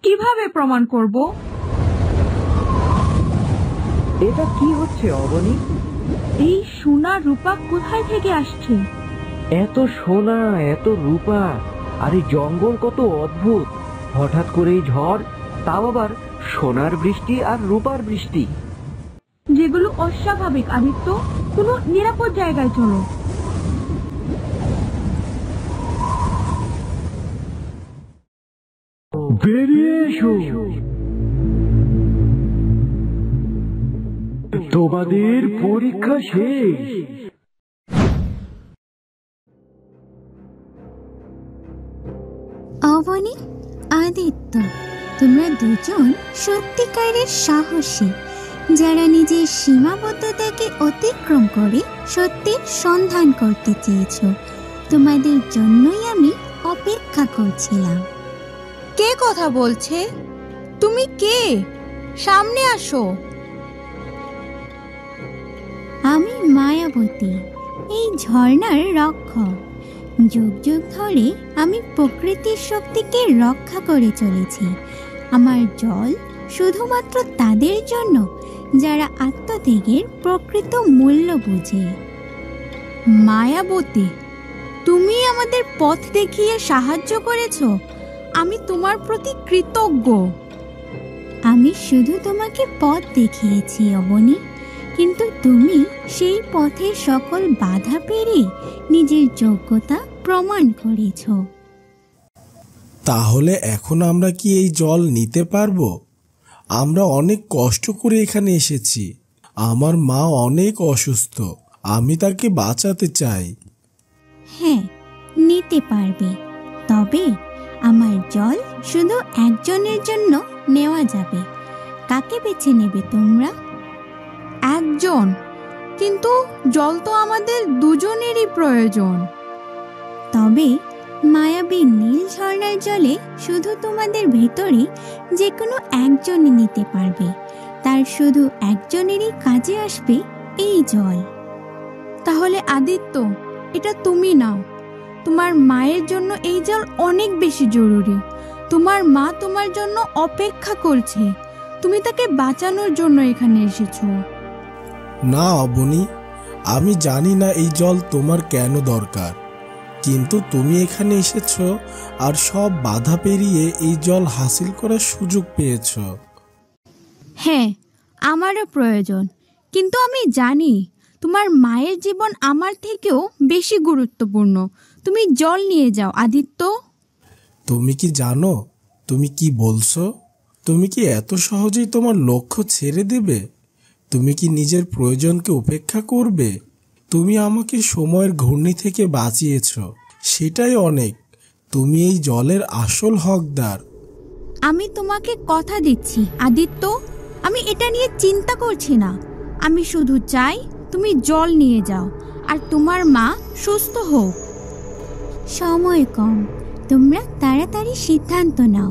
কিভাবে প্রমাণ করব? এটা কি হচ্ছে অবনী? এই সোনা রূপা কোথায় থেকে আসছে? এত সোনা, এত রূপা, আর এই জঙ্গল কত অদ্ভুত। হঠাৎ করে এই ঝড়, তাও আবার সোনার বৃষ্টি আর রূপার বৃষ্টি। যেগুলো অস্বাভাবিক আদিত্য, কোনো নিরাপদ জায়গায় চলো। বেরিয়ে এসো, তোমাদের পরীক্ষা শেষ। অবনী, আদিত্য, তোমরা দুজন সত্যিকারের সাহসী, যারা নিজের সীমাবদ্ধতাকে অতিক্রম করে সত্যের সন্ধান করতে চেয়েছ। তোমাদের জন্যই আমি অপেক্ষা করছিলাম। কে কথা বলছে? তুমি কে? সামনে আসো। আমি মায়াবতী, এই ঝর্ণার রক্ষক। যুগ যুগ ধরে আমি প্রকৃতির শক্তিকে রক্ষা করে চলেছি। আমার জল শুধুমাত্র তাদের জন্য যারা আত্মত্যাগের প্রকৃত মূল্য বুঝে। মায়াবতী, তুমি আমাদের পথ দেখিয়ে সাহায্য করেছো। আমি তোমার প্রতি কৃতজ্ঞ। আমি শুধু তোমাকে পথ দেখিয়েছি অবনী, কিন্তু তুমি সেই পথের সকল বাধা পেরিয়ে নিজের যোগ্যতা প্রমাণ করেছ। তাহলে এখন আমরা কি এই জল নিতে পারবো? আমরা অনেক কষ্ট করে এখানে এসেছি। আমার মা অনেক অসুস্থ, আমি তাকে বাঁচাতে চাই। হ্যাঁ, নিতে পারবে, তবে আমার জল শুধু একজনের জন্য নেওয়া যাবে। কাকে বেছে নেবে তোমরা? একজন, কিন্তু জল তো আমাদের দুজনেরই প্রয়োজন। তবে মায়াবী নীল ঝর্ণার জলে শুধু তোমাদের ভেতরে যে কোনো একজনই নিতে পারবে। তার শুধু একজনেরই কাজে আসবে এই জল। তাহলে আদিত্য, এটা তুমি নাও। তোমার মায়ের জন্য এই জল অনেক বেশি জরুরি। তোমার মা তোমার জন্য অপেক্ষা করছে। তুমি তাকে বাঁচানোর জন্য এখানে এসেছো। না অবনী, আমি জানি না এই জল তোমার কেন দরকার, কিন্তু তুমি এখানে এসেছো আর সব বাধা পেরিয়ে এই জল হাসিল করার সুযোগ পেয়েছো। হ্যাঁ, আমারও প্রয়োজন, কিন্তু আমি জানি তোমার মায়ের জীবন আমার থেকেও বেশি গুরুত্বপূর্ণ। তুমি জল নিয়ে যাও আদিত্য। তুমি কি জানো তুমি কি বলছো? তুমি কি এত সহজেই তোমার লক্ষ্য ছেড়ে দেবে? তুমি কি নিজের প্রয়োজনকে উপেক্ষা করবে? তুমি আমাকে সময়ের ঘূর্ণি থেকে বাঁচিয়েছ, সেটাই অনেক। তুমি এই জলের আসল হকদার। আমি তোমাকে কথা দিচ্ছি আদিত্য, আমি এটা নিয়ে চিন্তা করছি না। আমি শুধু চাই তুমি জল নিয়ে যাও আর তোমার মা সুস্থ হোক। সময় কম, তোমরা তাড়াতাড়ি সিদ্ধান্ত নাও,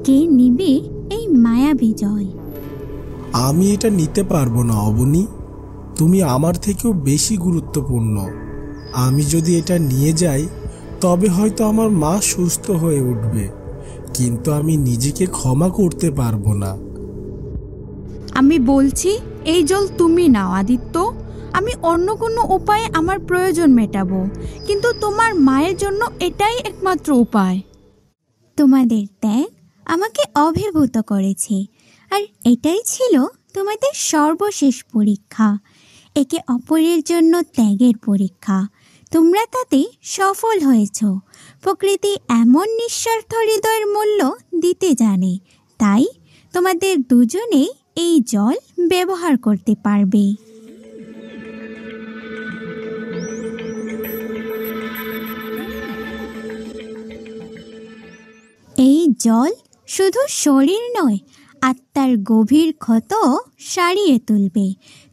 কে নিবে এই মায়াবী জল। আমি এটা নিতে পারবো না অবনী, তুমি আমার থেকেও বেশি গুরুত্বপূর্ণ। আমি যদি এটা নিয়ে যাই তবে হয়তো আমার মা সুস্থ হয়ে উঠবে, কিন্তু আমি নিজেকে ক্ষমা করতে পারবো না। আমি বলছি এই জল তুমি নাও আদিত্য। আমি অন্য কোনো উপায়ে আমার প্রয়োজন মেটাবো, কিন্তু তোমার মায়ের জন্য এটাই একমাত্র উপায়। তোমাদের ত্যাগ আমাকে অভিভূত করেছে, আর এটাই ছিল তোমাদের সর্বশেষ পরীক্ষা। একে অপরের জন্য ত্যাগের পরীক্ষা। তোমরা তাতে সফল হয়েছ। প্রকৃতি এমন নিঃস্বার্থ হৃদয়ের মূল্য দিতে জানে, তাই তোমাদের দুজনেই এই জল ব্যবহার করতে পারবে। এই জল শুধু শরীর নয়, আত্মার গভীর ক্ষত সারিয়ে তুলবে।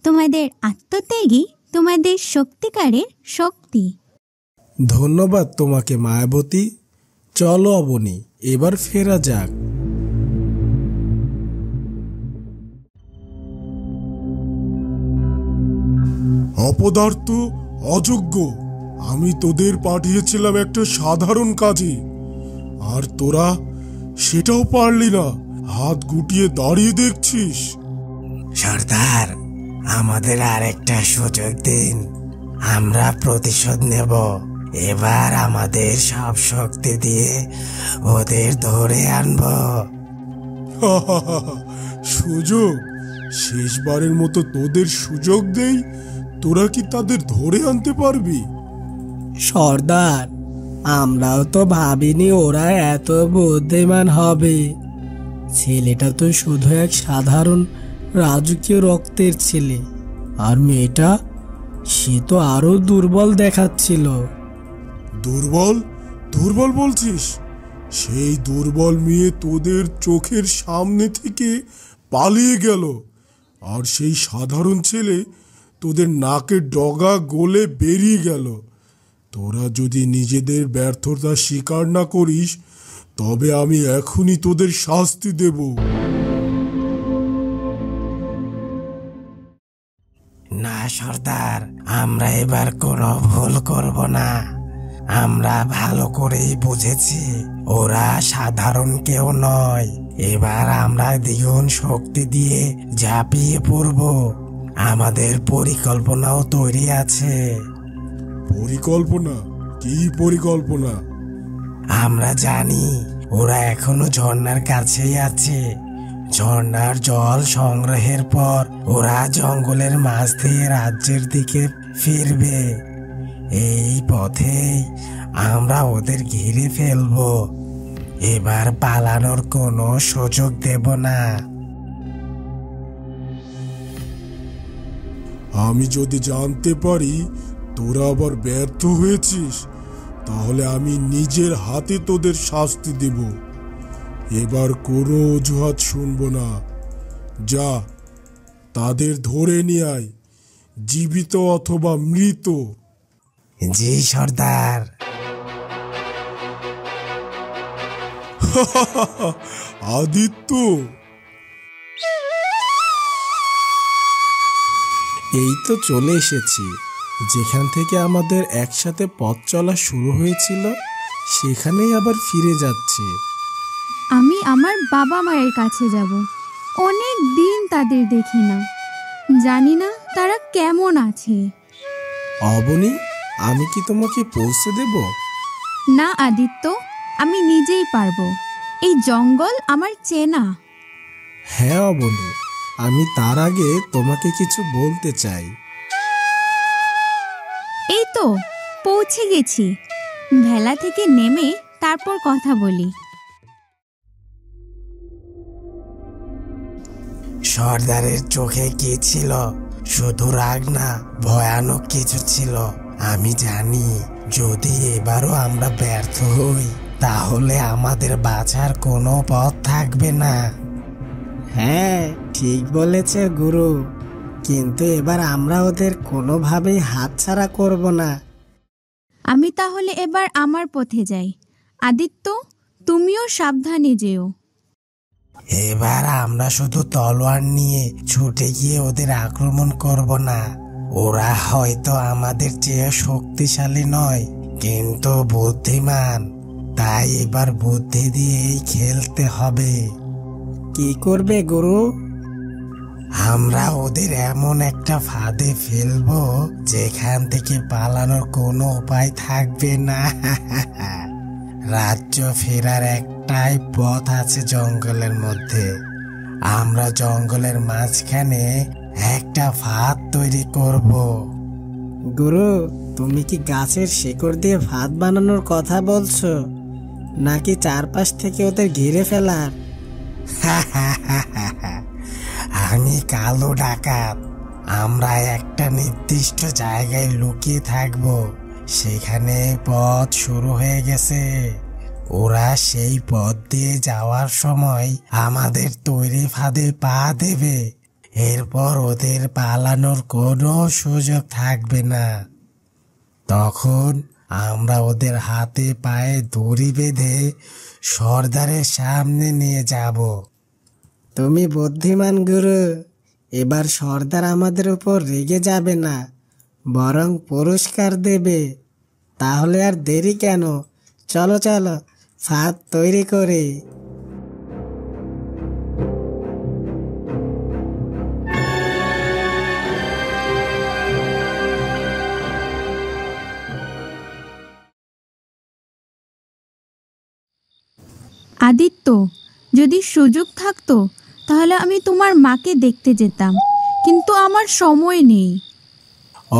তোমাদের আত্মত্যাগই তোমাদের সত্যিকারের শক্তি। ধন্যবাদ তোমাকে মায়াবতী। চলো অবনী, এবার ফেরা যাক। অপদার্থ, অযোগ্য, আমি তোদের পাঠিয়েছিলাম একটা সাধারণ কাজে, আর তোরা সেটাও পারলি না। হাত গুটিয়ে দাঁড়িয়ে দেখছিস? সর্দার, আমাদের আরেকটা সুযোগ দিন, আমরা প্রতিশোধ নেব। এবার আমাদের সব শক্তি দিয়ে ওদের ধরে আনবো। সুযোগ? শেষবারের মতো তোদের সুযোগ দেই, তোরা কি তাদের ধরে আনতে পারবি? সর্দার, আমরাও তো ভাবিনি ওরা এত বুদ্ধিমান হবে। ছেলেটা তো শুধু এক সাধারণ রাজকীয় রক্তের ছেলে, আর মেয়েটা, সে তো আরো দুর্বল দেখাচ্ছিল। দুর্বল? দুর্বল বলছিস? সেই দুর্বল মেয়ে তোদের চোখের সামনে থেকে পালিয়ে গেল, আর সেই সাধারণ ছেলে তোদের নাকের ডগা গলে বেরিয়ে গেল। তোরা যদি নিজেদের ব্যর্থতা স্বীকার না করিস, তবে আমি এখনই তোদের শাস্তি দেব। না সর্দার, আমরা এবার কোনো ভুল করব না। আমরা ভালো করেই বুঝেছি ওরা সাধারণ কেউ নয়। এবার আমরা দ্বিগুণ শক্তি দিয়ে ঝাঁপিয়ে পড়ব। আমাদের পরিকল্পনাও তৈরি আছে। পরিকল্পনা? কি পরিকল্পনা? আমরা জানি ওরা এখনো ঝর্ণার কাছেই আছে। ঝর্ণার জল সংগ্রহের পর ওরা জঙ্গলের মাঝ দিয়ে রাজ্যের দিকে ফিরবে। এই পথেই আমরা ওদের ঘিরে ফেলবো। এবার পালানোর কোনো সুযোগ দেব না। আমি যদি জানতে পারি তোরা আবার ব্যর্থ হয়েছিস, তাহলে আমি নিজের হাতে তোদের শাস্তি দেব। এবার কোনো অজুহাত শুনবো না। যা, তাদের ধরে নিয়ে আয়, জীবিত অথবা মৃত। জি সর্দার। আদিত্য, এই তো চলে এসেছি। যেখান থেকে আমাদের একসাথে পথ চলা শুরু হয়েছিল, সেখানেই আবার ফিরে যাচ্ছি। আমি আমার বাবা মায়ের কাছে যাব। অনেক দিন তাদের দেখি না, জানি না তারা কেমন আছে। অবনী, আমি কি তোমাকে পৌঁছে দেব? না আদিত্য, আমি নিজেই পারবো। এই জঙ্গল আমার চেনা। হ্যাঁ অবনী, আমি তার আগে তোমাকে কিছু বলতে চাই। এই তো পৌঁছে গেছি। ভেলা থেকে নেমে তারপর কথা বলি। সর্দারের চোখে কি ছিল? শুধু রাগ না, ভয়ানক কিছু ছিল। আমি জানি যদি এবারও আমরা ব্যর্থ হই, তাহলে আমাদের বাঁচার কোনো পথ থাকবে না। হ্যাঁ, ঠিক বলেছে গুরু, কিন্তু এবার আমরা ওদের কোনোভাবেই হাতছাড়া করব না। আমি তাহলে এবার আমার পথে যাই। আদিত্য, তুমিও সাবধানে যেও। এবার আমরা শুধু তলোয়ার নিয়ে ছুটে গিয়ে ওদের আক্রমণ করব না। ওরা হয়তো আমাদের চেয়ে শক্তিশালী নয়, কিন্তু বুদ্ধিমান। তাই এবার বুদ্ধি দিয়েই খেলতে হবে। কি করবে গুরু? আমরা ওদের এমন একটা ফাঁদে ফেলবো যেখান থেকে পালানোর কোনো উপায় থাকবে না। রাজ্য ফেরার একটাই পথ আছে জঙ্গলের মধ্যে। আমরা জঙ্গলের মাঝখানে একটা ফাঁদ তৈরি করব। গুরু, তুমি কি গাছের শিকড় দিয়ে ভাত বানানোর কথা বলছো, নাকি চারপাশ থেকে ওদের ঘিরে ফেলার? আমি কালো ডাকাত। আমরা একটা নির্দিষ্ট জায়গায় লুকিয়ে থাকব। সেখানে পথ শুরু হয়ে গেছে। ওরা সেই পথ দিয়ে যাওয়ার সময় আমাদের তৈরি ফাঁদে পা দেবে। এরপর ওদের পালানোর কোনো সুযোগ থাকবে না। তখন আমরা ওদের হাতে পায়ে দড়ি বেঁধে সর্দারের সামনে নিয়ে যাব। তুমি বুদ্ধিমান গুরু। এবার সর্দার আমাদের উপর রেগে যাবে না, বরং পুরস্কার দেবে। তাহলে আর দেরি কেন? চলো চলো, ফাঁদ তৈরি করে। আদিত্য, যদি সুযোগ থাকতো তাহলে আমি তোমার মাকে দেখতে যেতাম, কিন্তু আমার সময় নেই।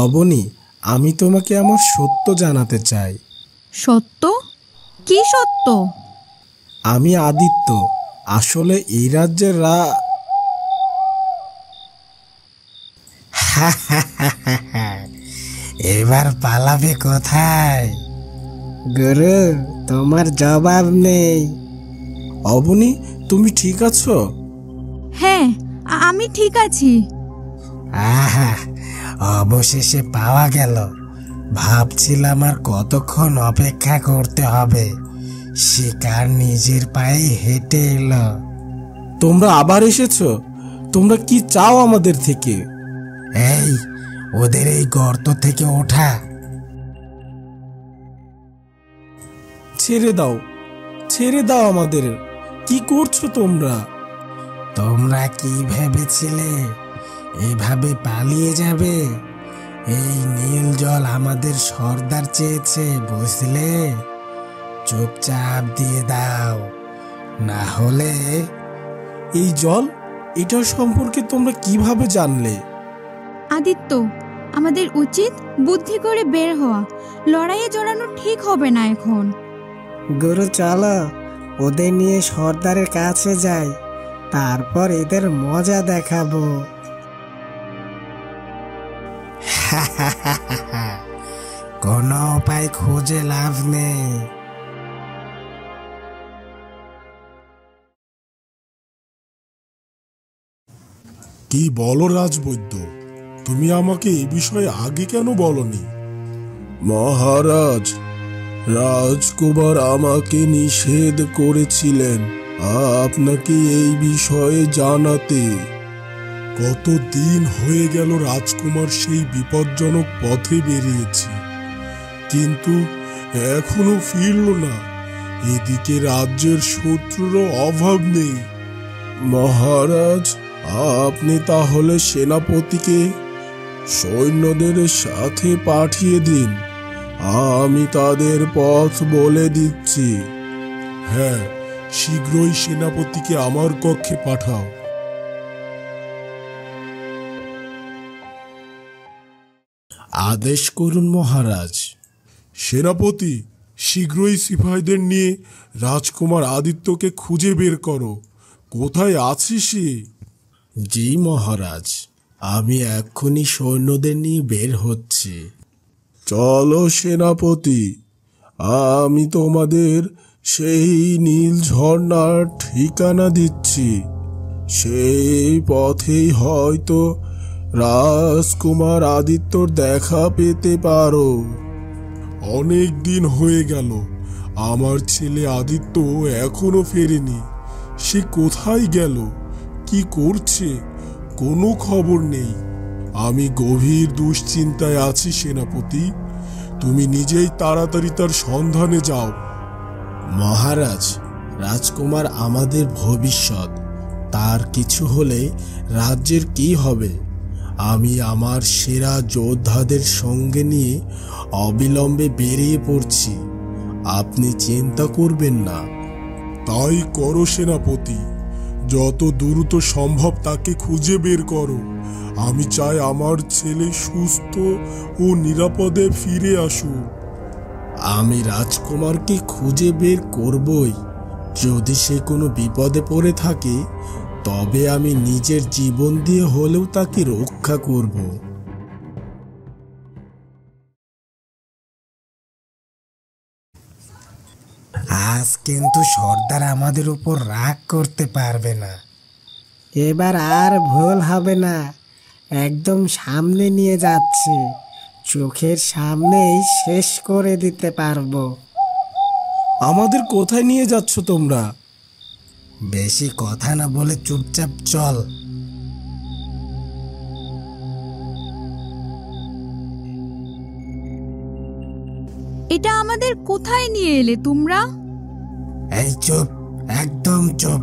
অবনী, আমি তোমাকে আমার সত্য জানাতে চাই। সত্য? কি সত্য? আমি আদিত্য, আসলে এই রাজ্যের এবার পালাবে কোথায়? গুরু, তোমার জবাব নেই। অবনী, তুমি ঠিক আছো? হ্যাঁ, আমি ঠিক আছি। আহা, অবশেষে পাওয়া গেল। ভাবছিলাম আর কতক্ষণ অপেক্ষা করতে হবে। শিকার নিজের পায়ে হেঁটে এলো। তোমরা আবার এসেছো? তোমরা কি চাও আমাদের থেকে? এই, ওদের এই গর্ত থেকে ওঠা। ছেড়ে দাও, ছেড়ে দাও আমাদের। কি করছো তোমরা? তোমরা কি ভেবেছিলে এইভাবে পালিয়ে যাবে? এই নীল জল আমাদের সর্দার চেয়েছে, বুঝলে? চুপচাপ দিয়ে দাও, না হলে। এই জল, এটার সম্পর্কে তোমরা কিভাবে জানলে? আদিত্য, আমাদের উচিত বুদ্ধি করে বের হওয়া। লড়াইয়ে জড়ানো ঠিক হবে না এখন। গুরু, চলো ওদের নিয়ে সর্দারের কাছে যাই, তারপর এদের মজা দেখাবো। কোনো উপায় খুঁজে লাভ নেই। কি বলো রাজবৈদ্য, তুমি আমাকে এই বিষয়ে আগে কেন বলনি? মহারাজ, রাজকুমার আমাকে নিষেধ করেছিলেন আপনাকে এই বিষয়ে জানাতে। কত দিন হয়ে গেল রাজকুমার সেই বিপজ্জনক পথে বেরিয়েছে, কিন্তু এখনো ফিরল না। এদিকে রাজ্যের শত্রুরও অভাব নেই। মহারাজ, আপনি তাহলে সেনাপতিকে সৈন্যদের সাথে পাঠিয়ে দিন, আমি তাদের পথ বলে দিচ্ছি। হ্যাঁ, শীঘ্রই সেনাপতিকে আমার কক্ষে পাঠাও। আদেশ করুন মহারাজ। সেনাপতি, শীঘ্রই সিপাহীদের নিয়ে রাজকুমার আদিত্যকে খুঁজে বের করো। কোথায় আছে সে? জি মহারাজ, আমি এক্ষুনি সৈন্যদের নিয়ে বের হচ্ছি। চলো সেনাপতি, আমি তোমাদের সেই নীল ঝর্ণার ঠিকানা দিচ্ছি। সেই পথেই হয়তো রাজকুমার আদিত্যর দেখা পেতে পারো। অনেক দিন হয়ে গেল, আমার ছেলে আদিত্য এখনো ফেরেনি। সে কোথায় গেল, কি করছে, কোনো খবর নেই। আমি গভীর দুশ্চিন্তায় আছি সেনাপতি। তুমি নিজেই তাড়াতাড়ি তার সন্ধানে যাও। মহারাজ, রাজকুমার আমাদের ভবিষ্যৎ। তার কিছু হলে রাজ্যের কি হবে? আমি আমার সেরা যোদ্ধাদের সঙ্গে নিয়ে অবিলম্বে বেরিয়ে পড়ছি। আপনি চিন্তা করবেন না। তাই করো সেনাপতি, যত দ্রুত সম্ভব তাকে খুঁজে বের করো। আমি চাই আমার ছেলে সুস্থ ও নিরাপদে ফিরে আসুক। আমি রাজকুমারকে খুঁজে বের করবই। যদি সে কোনো বিপদে পড়ে থাকে, তবে আমি নিজের জীবন দিয়ে হলেও তাকে রক্ষা করব। আজ কিন্তু সর্দার আমাদের উপর রাগ করতে পারবে না। এবার আর ভুল হবে না, একদম সামনে নিয়ে যাচ্ছি, চোখের সামনেই শেষ করে দিতে পারবো। আমাদের কোথায় নিয়ে যাচ্ছ তোমরা? বেশি কথা না বলে চুপচাপ চল। এটা আমাদের কোথায় নিয়ে এলে তোমরা? এই চুপ, একদম চুপ।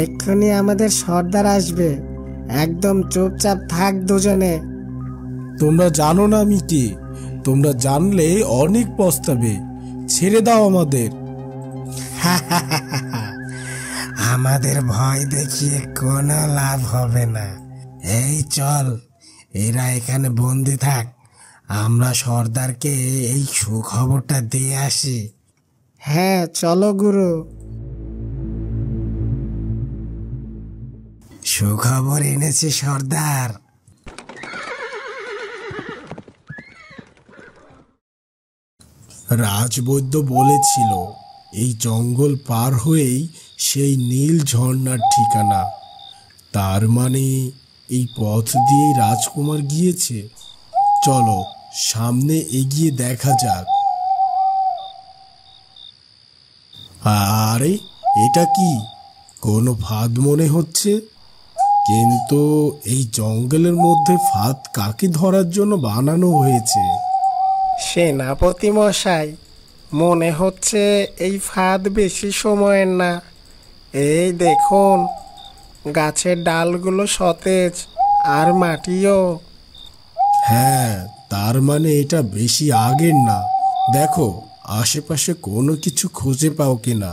এক্ষুনি আমাদের সর্দার আসবে, একদম চুপচাপ থাক দুজনে। তোমরা জানো না আমি কে? তোমরা জানলে অনেক পস্তাবে। ছেড়ে দাও আমাদের। আমাদের ভয় দেখিয়ে কোনো লাভ হবে না। এই চল, এরা এখানে বন্দি থাক, আমরা সর্দারকে এই সুখবরটা দিয়ে আসি। হ্যাঁ চলো গুরু। সুখবর এনেছি সর্দার। রাজবৈদ্য বলেছিল এই জঙ্গল পার হয়েই সেই নীল ঝর্ণার ঠিকানা। তার মানে এই পথ দিয়েই রাজকুমার গিয়েছে। চলো সামনে এগিয়ে দেখা যাক। আরে এটা কি, কোনো ফাঁদ মনে হচ্ছে, কিন্তু এই জঙ্গলের মধ্যে ফাঁদ কাকে ধরার জন্য বানানো হয়েছে? সেনাপতি মশাই, মনে হচ্ছে এই ফাঁদ বেশি সময়ের না। এই দেখুন, গাছের ডালগুলো সতেজ আর মাটিও। হ্যাঁ, তার মানে এটা বেশি আগের না। দেখো আশেপাশে কোনো কিছু খুঁজে পাও কিনা।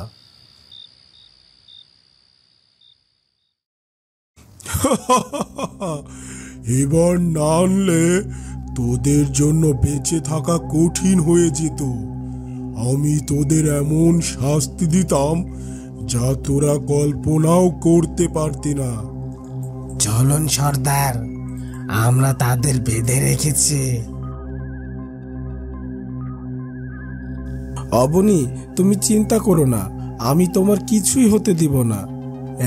এবার না আনলে তোদের জন্য বেঁচে থাকা কঠিন হয়ে যেত। আমি তোদের এমন শাস্তি দিতাম যা তোরা কল্পনাও করতে পারতি না। চলুন সর্দার, আমরা তাদের বেঁধে রেখেছি। অবনী, তুমি চিন্তা করো না, আমি তোমার কিছুই হতে দিব না।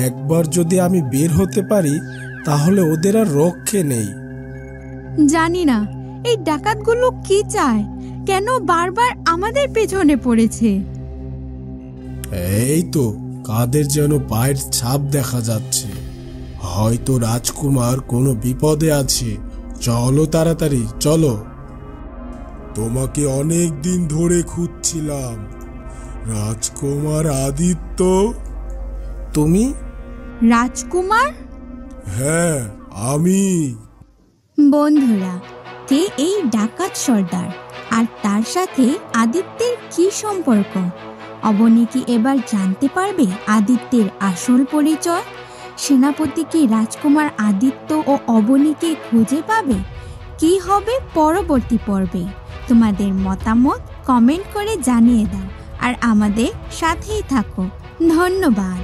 একবার যদি আমি বের হতে পারি তাহলে ওদের আর রক্ষে নেই। জানি না এই ডাকাতগুলো কি চায়, কেন বারবার আমাদের পেছনে পড়েছে। এই তো কাদের যেন পায়ের ছাপ দেখা যাচ্ছে। হয়তো রাজকুমার কোনো বিপদে আছে। চলো তাড়াতাড়ি চলো। তোমাকে অনেক দিন ধরে খুঁজছিলাম, রাজকুমার আদিত্য। তুমি? রাজকুমার? হ্যাঁ আমি। বন্ধুরা, কে এই ডাকাত সর্দার আর তার সাথে আদিত্যের কি সম্পর্ক? অবনী কি এবার জানতে পারবে আদিত্যের আসল পরিচয়? সেনাপতি কি রাজকুমার আদিত্য ও অবনীকে খুঁজে পাবে? কি হবে পরবর্তী পর্বে? তোমাদের মতামত কমেন্ট করে জানিয়ে দাও আর আমাদের সাথেই থাকো। ধন্যবাদ।